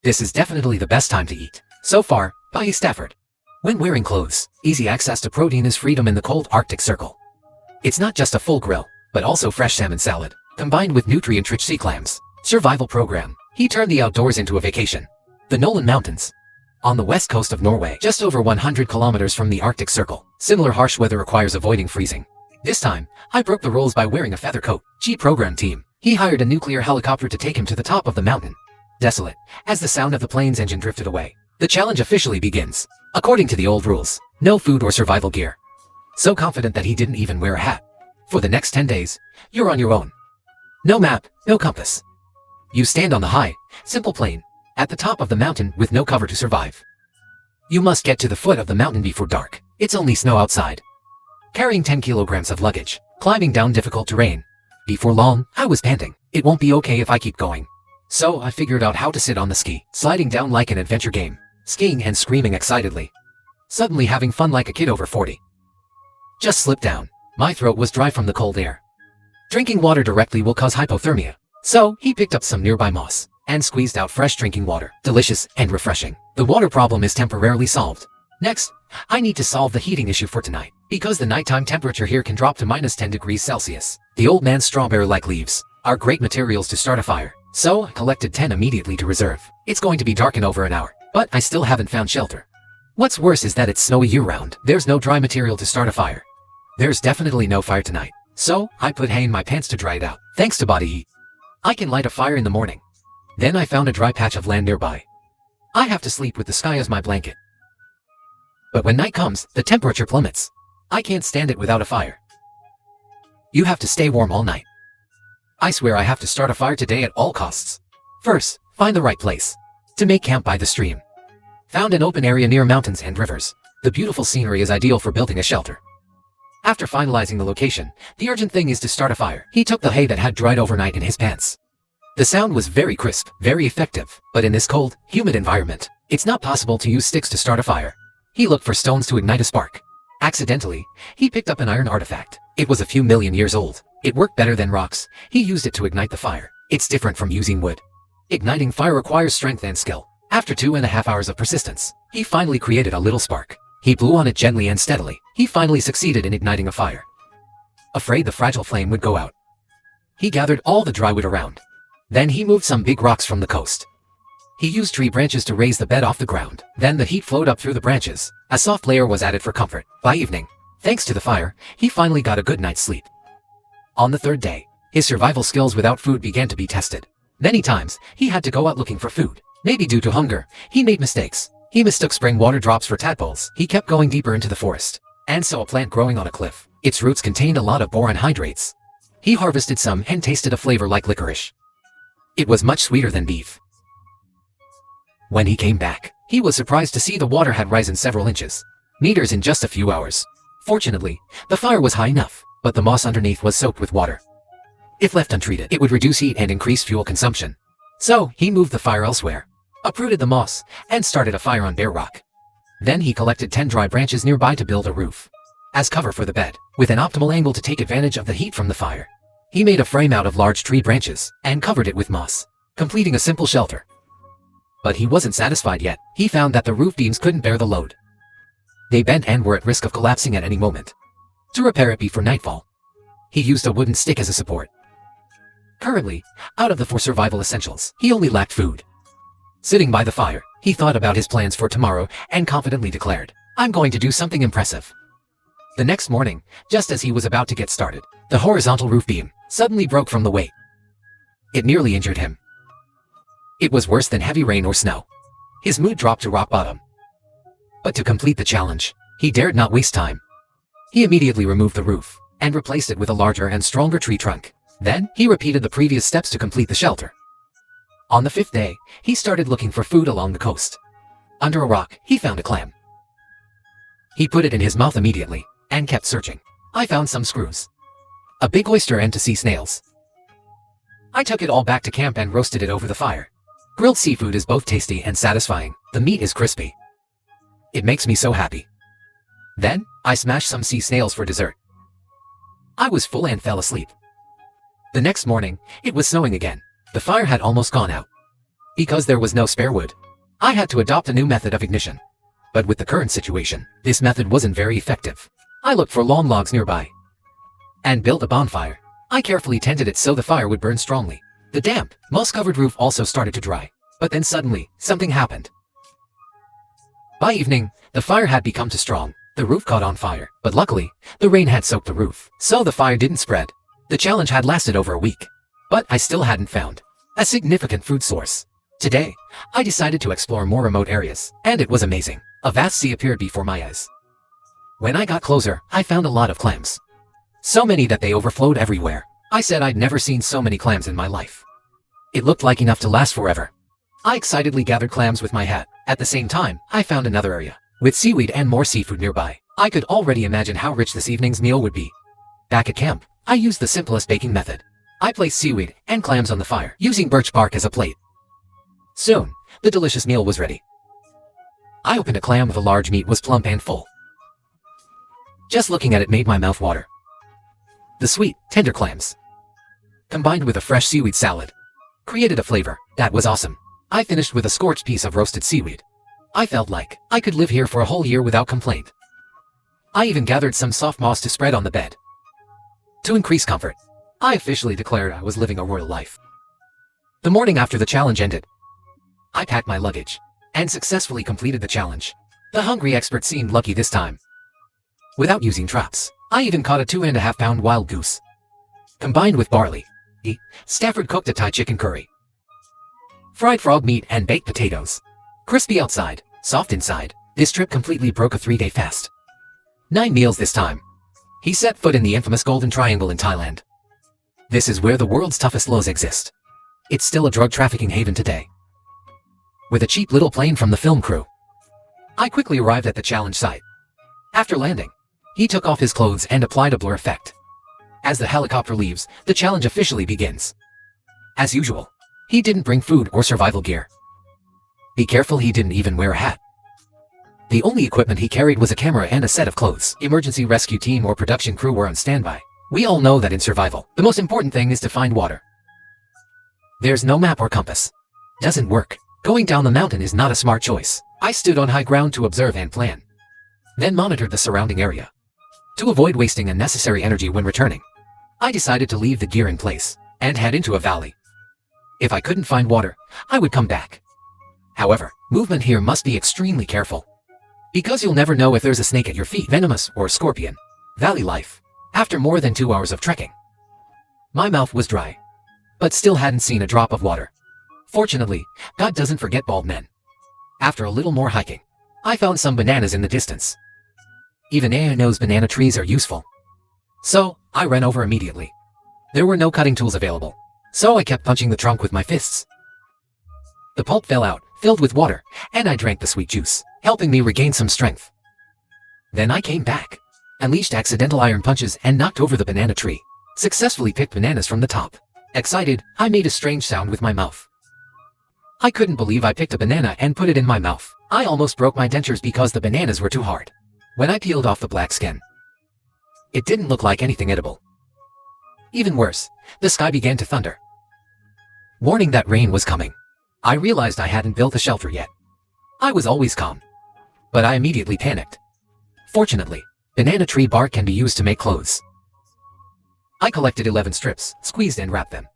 This is definitely the best time to eat. So far, by Stafford. When wearing clothes, easy access to protein is freedom in the cold Arctic Circle. It's not just a full grill, but also fresh salmon salad, combined with nutrient-rich sea clams. Survival program. He turned the outdoors into a vacation. The Nolan Mountains. On the west coast of Norway, just over 100 kilometers from the Arctic Circle, similar harsh weather requires avoiding freezing. This time, I broke the rules by wearing a feather coat. Program team. He hired a nuclear helicopter to take him to the top of the mountain. Desolate, as the sound of the plane's engine drifted away. The challenge officially begins. According to the old rules, no food or survival gear. So confident that he didn't even wear a hat. For the next 10 days, you're on your own. No map, no compass. You stand on the high, simple plain, at the top of the mountain with no cover to survive. You must get to the foot of the mountain before dark. It's only snow outside. Carrying 10 kilograms of luggage, climbing down difficult terrain. Before long, I was panting. It won't be okay if I keep going. So I figured out how to sit on the ski, sliding down like an adventure game, skiing and screaming excitedly. Suddenly having fun like a kid over 40. Just slipped down. My throat was dry from the cold air. Drinking water directly will cause hypothermia. So he picked up some nearby moss and squeezed out fresh drinking water. Delicious and refreshing. The water problem is temporarily solved. Next, I need to solve the heating issue for tonight, because the nighttime temperature here can drop to -10 degrees Celsius. The old man's strawberry-like leaves are great materials to start a fire, so I collected 10 immediately to reserve. It's going to be dark in over an hour, but I still haven't found shelter. What's worse is that it's snowy year-round. There's no dry material to start a fire. There's definitely no fire tonight, so I put hay in my pants to dry it out. Thanks to body heat, I can light a fire in the morning. Then I found a dry patch of land nearby. I have to sleep with the sky as my blanket. But when night comes, the temperature plummets. I can't stand it without a fire. You have to stay warm all night. I swear I have to start a fire today at all costs. First, find the right place to make camp by the stream. Found an open area near mountains and rivers. The beautiful scenery is ideal for building a shelter. After finalizing the location, the urgent thing is to start a fire. He took the hay that had dried overnight in his pants. The sound was very crisp, very effective, but in this cold, humid environment, it's not possible to use sticks to start a fire. He looked for stones to ignite a spark. Accidentally, he picked up an iron artifact. It was a few million years old. It worked better than rocks. He used it to ignite the fire. It's different from using wood. Igniting fire requires strength and skill. After 2.5 hours of persistence, he finally created a little spark. He blew on it gently and steadily. He finally succeeded in igniting a fire. Afraid the fragile flame would go out, he gathered all the dry wood around. Then he moved some big rocks from the coast. He used tree branches to raise the bed off the ground. Then the heat flowed up through the branches. A soft layer was added for comfort. By evening, thanks to the fire, he finally got a good night's sleep. On the third day, his survival skills without food began to be tested. Many times, he had to go out looking for food. Maybe due to hunger, he made mistakes. He mistook spring water drops for tadpoles. He kept going deeper into the forest and saw a plant growing on a cliff. Its roots contained a lot of boron hydrates. He harvested some and tasted a flavor like licorice. It was much sweeter than beef. When he came back, he was surprised to see the water had risen several meters in just a few hours. Fortunately, the fire was high enough, but the moss underneath was soaked with water. If left untreated, it would reduce heat and increase fuel consumption. So, he moved the fire elsewhere, uprooted the moss, and started a fire on bare rock. Then he collected 10 dry branches nearby to build a roof as cover for the bed, with an optimal angle to take advantage of the heat from the fire. He made a frame out of large tree branches and covered it with moss, completing a simple shelter. But he wasn't satisfied yet. He found that the roof beams couldn't bear the load. They bent and were at risk of collapsing at any moment. To repair it before nightfall, he used a wooden stick as a support. Currently, out of the 4 survival essentials, he only lacked food. Sitting by the fire, he thought about his plans for tomorrow and confidently declared, "I'm going to do something impressive." The next morning, just as he was about to get started, the horizontal roof beam suddenly broke from the weight. It nearly injured him. It was worse than heavy rain or snow. His mood dropped to rock bottom. But to complete the challenge, he dared not waste time. He immediately removed the roof and replaced it with a larger and stronger tree trunk. Then, he repeated the previous steps to complete the shelter. On the 5th day, he started looking for food along the coast. Under a rock, he found a clam. He put it in his mouth immediately and kept searching. I found some screws, a big oyster, and 2 sea snails. I took it all back to camp and roasted it over the fire. Grilled seafood is both tasty and satisfying. The meat is crispy. It makes me so happy. Then, I smashed some sea snails for dessert. I was full and fell asleep. The next morning, it was snowing again. The fire had almost gone out. Because there was no spare wood, I had to adopt a new method of ignition. But with the current situation, this method wasn't very effective. I looked for long logs nearby and built a bonfire. I carefully tended it so the fire would burn strongly. The damp, moss-covered roof also started to dry. But then suddenly, something happened. By evening, the fire had become too strong. The roof caught on fire, but luckily, the rain had soaked the roof, so the fire didn't spread. The challenge had lasted over a week, but I still hadn't found a significant food source. Today, I decided to explore more remote areas, and it was amazing. A vast sea appeared before my eyes. When I got closer, I found a lot of clams. So many that they overflowed everywhere. I said I'd never seen so many clams in my life. It looked like enough to last forever. I excitedly gathered clams with my hat. At the same time, I found another area with seaweed and more seafood nearby. I could already imagine how rich this evening's meal would be. Back at camp, I used the simplest baking method. I placed seaweed and clams on the fire, using birch bark as a plate. Soon, the delicious meal was ready. I opened a clam. The large meat was plump and full. Just looking at it made my mouth water. The sweet, tender clams, combined with a fresh seaweed salad, created a flavor that was awesome. I finished with a scorched piece of roasted seaweed. I felt like I could live here for a whole year without complaint. I even gathered some soft moss to spread on the bed. To increase comfort, I officially declared I was living a royal life. The morning after the challenge ended, I packed my luggage and successfully completed the challenge. The hungry expert seemed lucky this time. Without using traps, I even caught a 2.5-pound wild goose. Combined with barley, Stafford cooked a Thai chicken curry, fried frog meat and baked potatoes. Crispy outside, soft inside, this trip completely broke a 3-day fast. 9 meals this time. He set foot in the infamous Golden Triangle in Thailand. This is where the world's toughest laws exist. It's still a drug trafficking haven today. With a cheap little plane from the film crew, I quickly arrived at the challenge site. After landing, he took off his clothes and applied a blur effect. As the helicopter leaves, the challenge officially begins. As usual, he didn't bring food or survival gear. Be careful, he didn't even wear a hat. The only equipment he carried was a camera and a set of clothes. Emergency rescue team or production crew were on standby. We all know that in survival, the most important thing is to find water. There's no map or compass. Doesn't work. Going down the mountain is not a smart choice. I stood on high ground to observe and plan, then monitored the surrounding area. To avoid wasting unnecessary energy when returning, I decided to leave the gear in place and head into a valley. If I couldn't find water, I would come back. However, movement here must be extremely careful, because you'll never know if there's a snake at your feet, venomous or a scorpion. Valley life. After more than 2 hours of trekking, my mouth was dry, but still hadn't seen a drop of water. Fortunately, God doesn't forget bald men. After a little more hiking, I found some bananas in the distance. Even AI knows banana trees are useful, so I ran over immediately. There were no cutting tools available, so I kept punching the trunk with my fists. The pulp fell out, filled with water, and I drank the sweet juice, helping me regain some strength. Then I came back, unleashed accidental iron punches and knocked over the banana tree. Successfully picked bananas from the top. Excited, I made a strange sound with my mouth. I couldn't believe I picked a banana and put it in my mouth. I almost broke my dentures because the bananas were too hard. When I peeled off the black skin, it didn't look like anything edible. Even worse, the sky began to thunder, warning that rain was coming. I realized I hadn't built a shelter yet. I was always calm, but I immediately panicked. Fortunately, banana tree bark can be used to make clothes. I collected 11 strips, squeezed and wrapped them.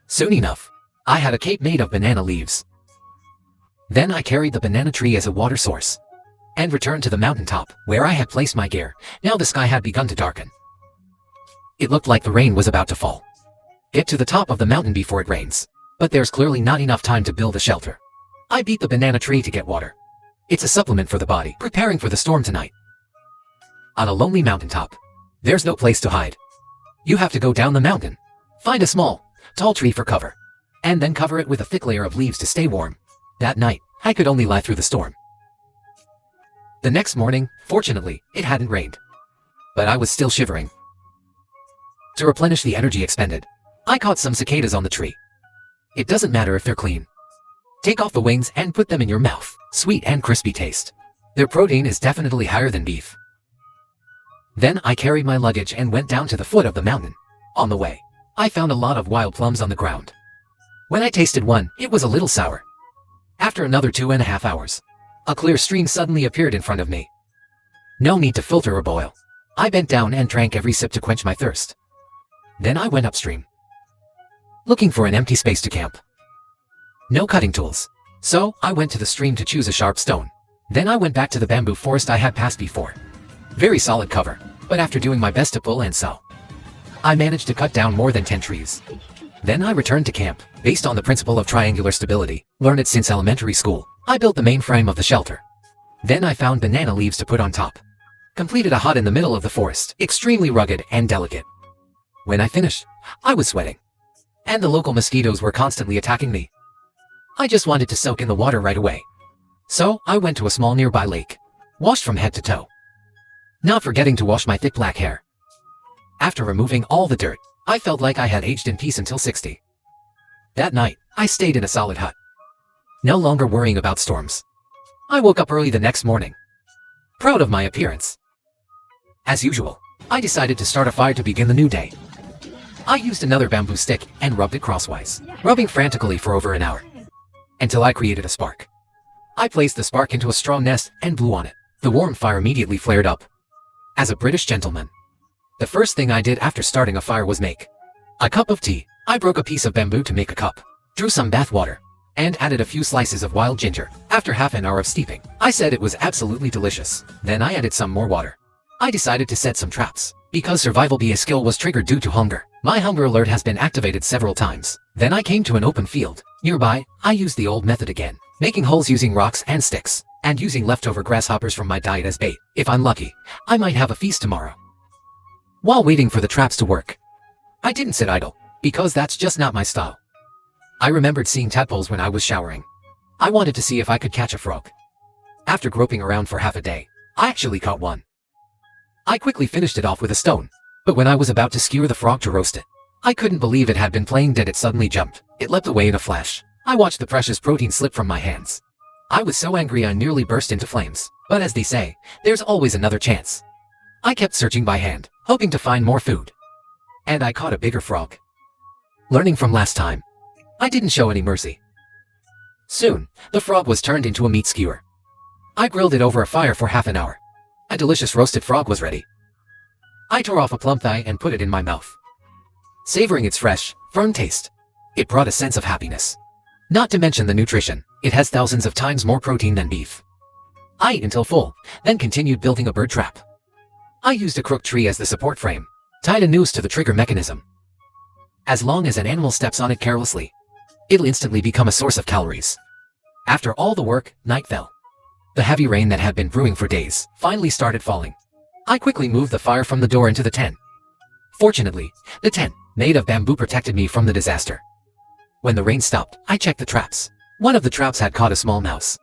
Soon enough, I had a cape made of banana leaves. Then I carried the banana tree as a water source and returned to the mountaintop where I had placed my gear. Now the sky had begun to darken. It looked like the rain was about to fall. Get to the top of the mountain before it rains. But there's clearly not enough time to build a shelter. I beat the banana tree to get water. It's a supplement for the body, preparing for the storm tonight. On a lonely mountaintop, there's no place to hide. You have to go down the mountain, find a small, tall tree for cover, and then cover it with a thick layer of leaves to stay warm. That night, I could only lie through the storm. The next morning, fortunately, it hadn't rained, but I was still shivering. To replenish the energy expended, I caught some cicadas on the tree. It doesn't matter if they're clean. Take off the wings and put them in your mouth. Sweet and crispy taste. Their protein is definitely higher than beef. Then I carried my luggage and went down to the foot of the mountain. On the way, I found a lot of wild plums on the ground. When I tasted one, it was a little sour. After another 2.5 hours, a clear stream suddenly appeared in front of me. No need to filter or boil. I bent down and drank every sip to quench my thirst. Then I went upstream, looking for an empty space to camp. No cutting tools, so I went to the stream to choose a sharp stone. Then I went back to the bamboo forest I had passed before. Very solid cover, but after doing my best to pull and saw, I managed to cut down more than 10 trees. Then I returned to camp. Based on the principle of triangular stability, learned it since elementary school, I built the main frame of the shelter. Then I found banana leaves to put on top. Completed a hut in the middle of the forest, extremely rugged and delicate. When I finished, I was sweating, and the local mosquitoes were constantly attacking me. I just wanted to soak in the water right away. So I went to a small nearby lake, washed from head to toe, not forgetting to wash my thick black hair. After removing all the dirt, I felt like I had aged in peace until 60. That night, I stayed in a solid hut, no longer worrying about storms. I woke up early the next morning, proud of my appearance. As usual, I decided to start a fire to begin the new day. I used another bamboo stick and rubbed it crosswise, rubbing frantically for over an hour, until I created a spark. I placed the spark into a straw nest and blew on it. The warm fire immediately flared up. As a British gentleman, the first thing I did after starting a fire was make a cup of tea. I broke a piece of bamboo to make a cup, drew some bath water, and added a few slices of wild ginger. After half an hour of steeping, I said it was absolutely delicious. Then I added some more water. I decided to set some traps, because survival BA skill was triggered due to hunger. My hunger alert has been activated several times. Then I came to an open field. Nearby, I used the old method again, making holes using rocks and sticks, and using leftover grasshoppers from my diet as bait. If I'm lucky, I might have a feast tomorrow. While waiting for the traps to work, I didn't sit idle, because that's just not my style. I remembered seeing tadpoles when I was showering. I wanted to see if I could catch a frog. After groping around for half a day, I actually caught one. I quickly finished it off with a stone, but when I was about to skewer the frog to roast it, I couldn't believe it had been playing dead. It suddenly jumped. It leapt away in a flash. I watched the precious protein slip from my hands. I was so angry I nearly burst into flames. But as they say, there's always another chance. I kept searching by hand, hoping to find more food. And I caught a bigger frog. Learning from last time, I didn't show any mercy. Soon, the frog was turned into a meat skewer. I grilled it over a fire for half an hour. A delicious roasted frog was ready. I tore off a plump thigh and put it in my mouth. Savoring its fresh, firm taste, it brought a sense of happiness. Not to mention the nutrition, it has thousands of times more protein than beef. I ate until full, then continued building a bird trap. I used a crooked tree as the support frame, tied a noose to the trigger mechanism. As long as an animal steps on it carelessly, it'll instantly become a source of calories. After all the work, night fell. The heavy rain that had been brewing for days finally started falling. I quickly moved the fire from the door into the tent. Fortunately, the tent, made of bamboo, protected me from the disaster. When the rain stopped, I checked the traps. One of the traps had caught a small mouse.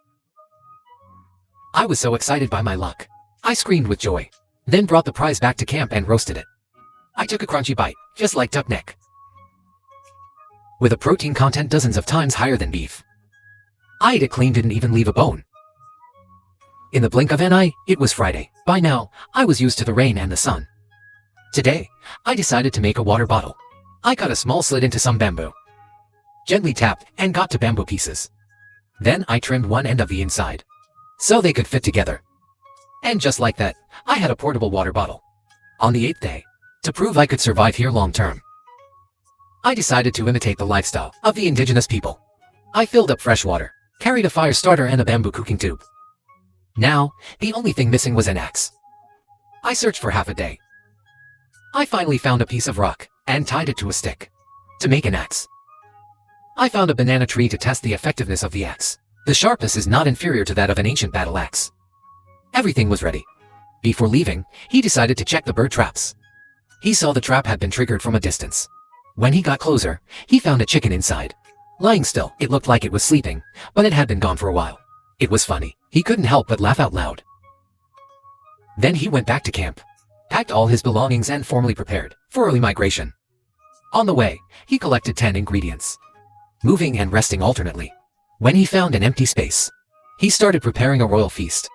I was so excited by my luck. I screamed with joy, then brought the prize back to camp and roasted it. I took a crunchy bite, just like duck neck, with a protein content dozens of times higher than beef. I ate it clean, didn't even leave a bone. In the blink of an eye, it was Friday. By now, I was used to the rain and the sun. Today, I decided to make a water bottle. I cut a small slit into some bamboo, gently tapped, and got to bamboo pieces. Then I trimmed one end of the inside, so they could fit together. And just like that, I had a portable water bottle. On the 8th day, to prove I could survive here long term, I decided to imitate the lifestyle of the indigenous people. I filled up fresh water, carried a fire starter and a bamboo cooking tube. Now, the only thing missing was an axe. I searched for half a day. I finally found a piece of rock and tied it to a stick to make an axe. I found a banana tree to test the effectiveness of the axe. The sharpness is not inferior to that of an ancient battle axe. Everything was ready. Before leaving, he decided to check the bird traps. He saw the trap had been triggered from a distance. When he got closer, he found a chicken inside. Lying still, it looked like it was sleeping, but it had been gone for a while. It was funny. He couldn't help but laugh out loud. Then he went back to camp, packed all his belongings and formally prepared for early migration. On the way, he collected 10 ingredients, moving and resting alternately. When he found an empty space, he started preparing a royal feast.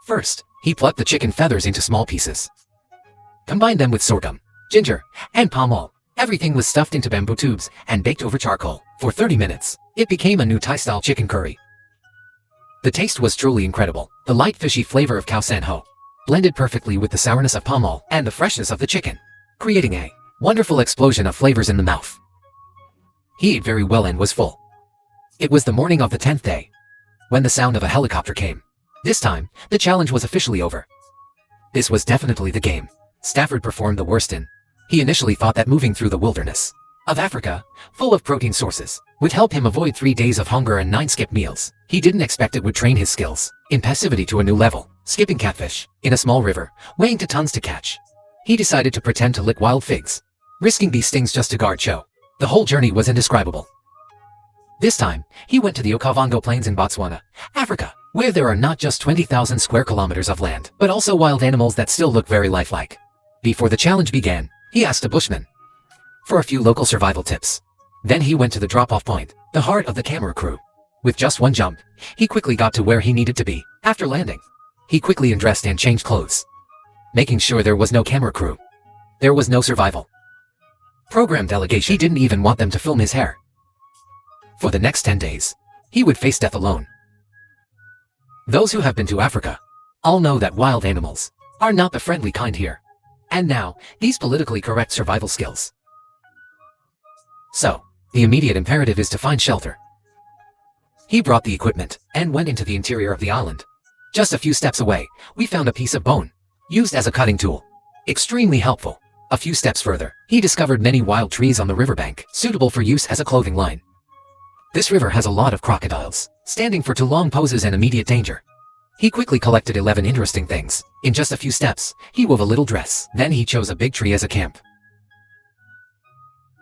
First, he plucked the chicken feathers into small pieces, combined them with sorghum, ginger, and palm oil. Everything was stuffed into bamboo tubes and baked over charcoal. For 30 minutes, it became a new Thai-style chicken curry. The taste was truly incredible. The light fishy flavor of khao san ho blended perfectly with the sourness of palm oil and the freshness of the chicken, creating a wonderful explosion of flavors in the mouth. He ate very well and was full. It was the morning of the 10th day when the sound of a helicopter came. This time, the challenge was officially over. This was definitely the game Stafford performed the worst in. He initially thought that moving through the wilderness of Africa, full of protein sources, would help him avoid 3 days of hunger and 9 skip meals. He didn't expect it would train his skills in passivity to a new level, skipping catfish in a small river, weighing to tons to catch. He decided to pretend to lick wild figs, risking bee stings just to guard show. The whole journey was indescribable. This time, he went to the Okavango Plains in Botswana, Africa, where there are not just 20,000 square kilometers of land, but also wild animals that still look very lifelike. Before the challenge began, he asked a bushman for a few local survival tips. Then he went to the drop-off point, the heart of the camera crew. With just one jump, he quickly got to where he needed to be. After landing, he quickly undressed and changed clothes, making sure there was no camera crew. There was no survival program delegation. He didn't even want them to film his hair. For the next 10 days, he would face death alone. Those who have been to Africa all know that wild animals are not the friendly kind here. And now, these politically correct survival skills. So, the immediate imperative is to find shelter. He brought the equipment and went into the interior of the island. Just a few steps away, we found a piece of bone, used as a cutting tool. Extremely helpful. A few steps further, he discovered many wild trees on the riverbank, suitable for use as a clothing line. This river has a lot of crocodiles, standing for too long poses and immediate danger. He quickly collected 11 interesting things. In just a few steps, he wove a little dress. Then he chose a big tree as a camp.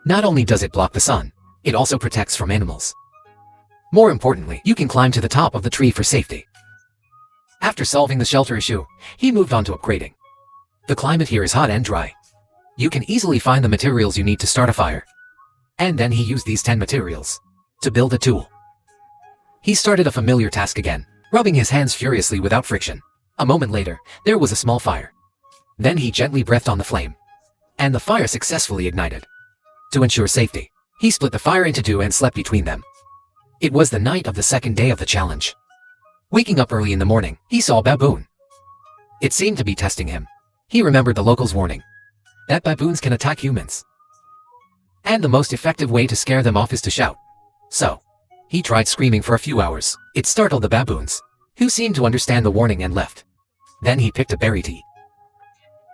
Not only does it block the sun, it also protects from animals. More importantly, you can climb to the top of the tree for safety. After solving the shelter issue, he moved on to upgrading. The climate here is hot and dry. You can easily find the materials you need to start a fire. And then he used these 10 materials to build a tool. He started a familiar task again, rubbing his hands furiously without friction. A moment later, there was a small fire. Then he gently breathed on the flame, and the fire successfully ignited. To ensure safety, he split the fire into 2 and slept between them. It was the night of the 2nd day of the challenge. Waking up early in the morning, he saw a baboon. It seemed to be testing him. He remembered the locals' warning that baboons can attack humans, and the most effective way to scare them off is to shout. So, he tried screaming for a few hours. It startled the baboons, who seemed to understand the warning and left. Then he picked a berry to eat.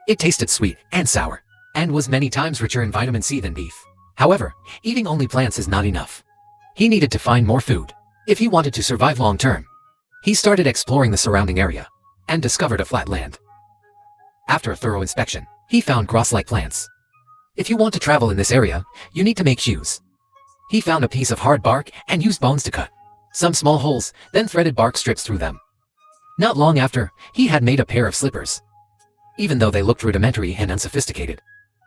It tasted sweet and sour, and was many times richer in vitamin C than beef. However, eating only plants is not enough. He needed to find more food if he wanted to survive long term. He started exploring the surrounding area and discovered a flat land. After a thorough inspection, he found grass-like plants. If you want to travel in this area, you need to make shoes. He found a piece of hard bark and used bones to cut some small holes, then threaded bark strips through them. Not long after, he had made a pair of slippers. Even though they looked rudimentary and unsophisticated,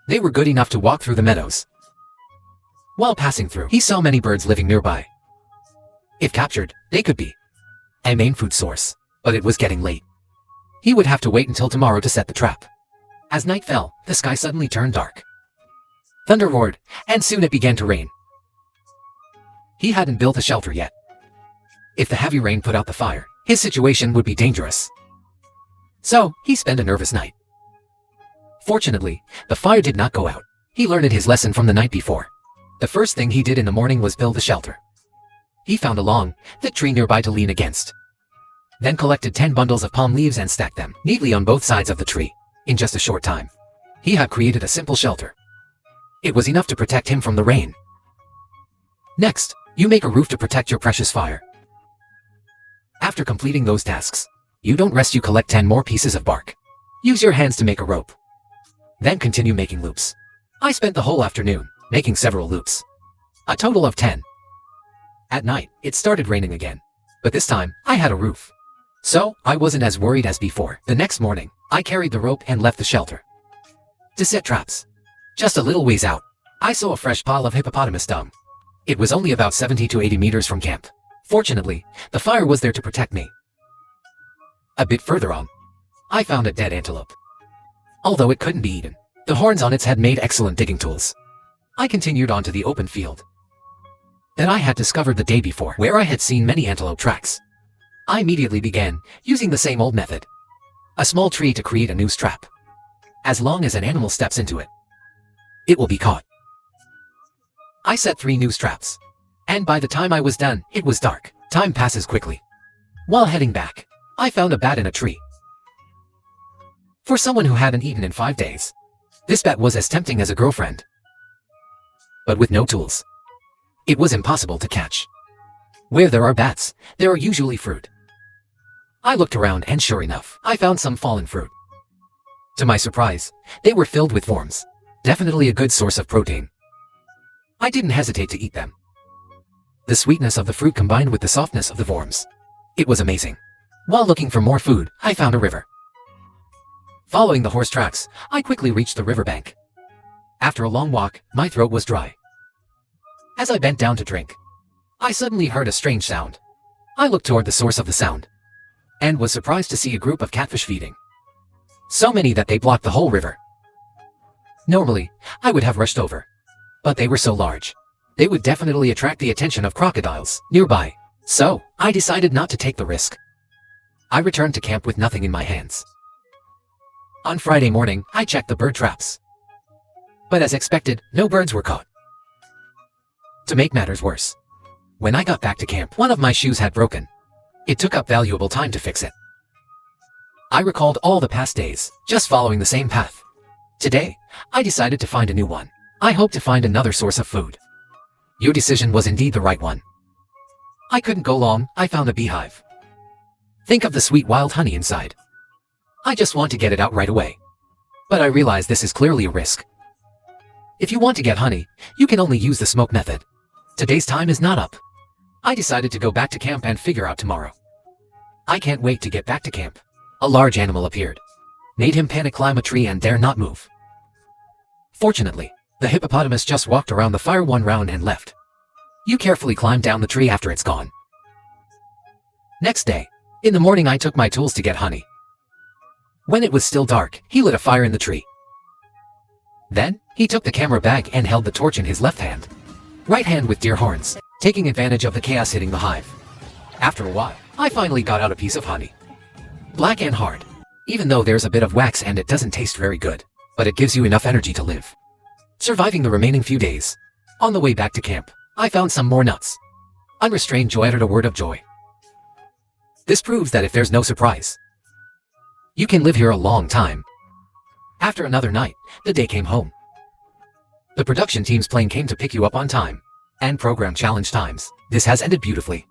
they were good enough to walk through the meadows. While passing through, he saw many birds living nearby. If captured, they could be a main food source, but it was getting late. He would have to wait until tomorrow to set the trap. As night fell, the sky suddenly turned dark. Thunder roared, and soon it began to rain. He hadn't built a shelter yet. If the heavy rain put out the fire, his situation would be dangerous. So, he spent a nervous night. Fortunately, the fire did not go out. He learned his lesson from the night before. The first thing he did in the morning was build a shelter. He found a long, thick tree nearby to lean against. Then collected 10 bundles of palm leaves and stacked them neatly on both sides of the tree. In just a short time, he had created a simple shelter. It was enough to protect him from the rain. Next, you make a roof to protect your precious fire. After completing those tasks, you don't rest, you collect 10 more pieces of bark. Use your hands to make a rope. Then continue making loops. I spent the whole afternoon making several loops. A total of 10. At night, it started raining again. But this time, I had a roof. So, I wasn't as worried as before. The next morning, I carried the rope and left the shelter to set traps. Just a little ways out, I saw a fresh pile of hippopotamus dung. It was only about 70 to 80 meters from camp. Fortunately, the fire was there to protect me. A bit further on, I found a dead antelope. Although it couldn't be eaten, the horns on its head made excellent digging tools. I continued on to the open field. that I had discovered the day before, where I had seen many antelope tracks. I immediately began using the same old method. A small tree to create a noose trap. As long as an animal steps into it, it will be caught. I set 3 noose traps. And by the time I was done, it was dark. Time passes quickly. While heading back, I found a bat in a tree. For someone who hadn't eaten in 5 days, this bat was as tempting as a girlfriend. But with no tools, it was impossible to catch. Where there are bats, there are usually fruit. I looked around and sure enough, I found some fallen fruit. To my surprise, they were filled with worms. Definitely a good source of protein. I didn't hesitate to eat them. The sweetness of the fruit combined with the softness of the worms. It was amazing. While looking for more food, I found a river. Following the horse tracks, I quickly reached the riverbank. After a long walk, my throat was dry. As I bent down to drink, I suddenly heard a strange sound. I looked toward the source of the sound, and was surprised to see a group of catfish feeding. So many that they blocked the whole river. Normally, I would have rushed over, but they were so large. They would definitely attract the attention of crocodiles nearby. So, I decided not to take the risk. I returned to camp with nothing in my hands. On Friday morning, I checked the bird traps. But as expected, no birds were caught. To make matters worse, when I got back to camp, one of my shoes had broken. It took up valuable time to fix it. I recalled all the past days, just following the same path. Today, I decided to find a new one. I hope to find another source of food. Your decision was indeed the right one. I couldn't go long, I found a beehive. Think of the sweet wild honey inside. I just want to get it out right away. But I realize this is clearly a risk. If you want to get honey, you can only use the smoke method. Today's time is not up. I decided to go back to camp and figure out tomorrow. I can't wait to get back to camp. A large animal appeared. Made him panic, climb a tree and dare not move. Fortunately, the hippopotamus just walked around the fire one round and left. You carefully climb down the tree after it's gone. Next day, in the morning I took my tools to get honey. When it was still dark, he lit a fire in the tree. Then, he took the camera bag and held the torch in his left hand. Right hand with deer horns, taking advantage of the chaos hitting the hive. After a while, I finally got out a piece of honey. Black and hard. Even though there's a bit of wax and it doesn't taste very good, but it gives you enough energy to live. Surviving the remaining few days. On the way back to camp, I found some more nuts. Unrestrained joy uttered a word of joy. This proves that if there's no surprise, you can live here a long time. After another night, the day came home. The production team's plane came to pick you up on time, and program challenge times. This has ended beautifully.